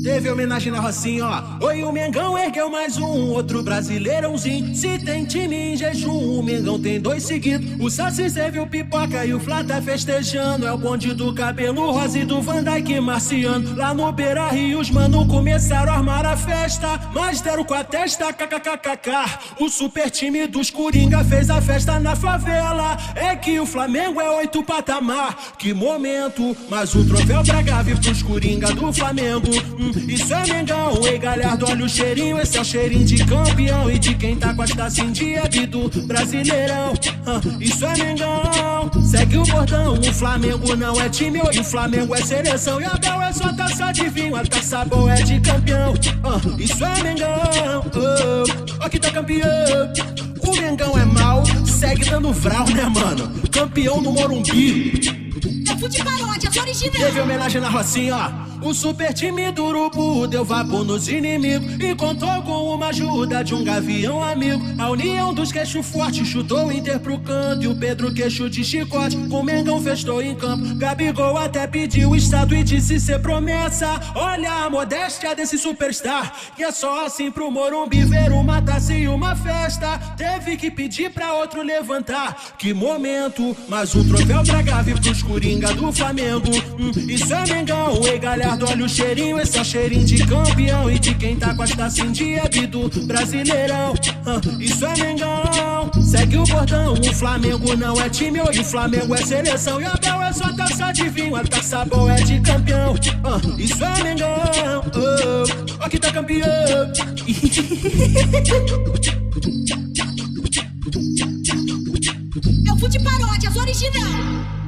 Teve homenagem na Rocinha, ó. Oi, o Mengão ergueu mais um, outro brasileirãozinho. Se tem time em jejum, o Mengão tem 2 seguidos. O Saci serve o Pipoca e o Flá tá festejando. É o bonde do cabelo rosa e do Van Dijk Marciano. Lá no Beira Rio os mano começaram a armar a festa, mas deram com a testa, kkkk. O super time dos Coringa fez a festa na favela. É que o Flamengo é 8 patamar. Que momento, mas o troféu pra Gávea pros Coringa do Flamengo. Isso é Mengão, ei Galhardo, olha o cheirinho. Esse é o cheirinho de campeão e de quem tá com as taças em dia do Brasileirão. Isso é Mengão, segue o bordão. O Flamengo não é time, hoje o Flamengo é seleção. E a Bel é só taça de vinho, a taça boa é de campeão. Isso é Mengão, ó que tá campeão. O Mengão é mal, segue dando vral, né mano? Campeão no Morumbi. É fute paródias original. Teve homenagem na Rocinha, ó. O super time do Urubu deu vapor nos inimigos e contou com uma ajuda de um gavião amigo. A união dos queixos fortes chutou o Inter pro canto e o Pedro queixo de chicote com o Mengão festou em campo. Gabigol até pediu o estado e disse ser promessa. Olha a modéstia desse superstar, que é só assim pro Morumbi ver uma taça e uma festa. Teve que pedir pra outro levantar. Que momento, mas um troféu pra Gávea pros Coringa do Flamengo. Isso é Mengão, ei Galhardo, olha o cheirinho. Esse é o cheirinho de campeão e de quem tá com as taças em dia do Brasileirão. Isso é Mengão, segue o bordão. O Flamengo não é time, hoje o Flamengo é seleção. E a Bel é só taça de vinho, a taça boa é de campeão. Isso é Mengão, ó que tá campeão. É o fute paródias original.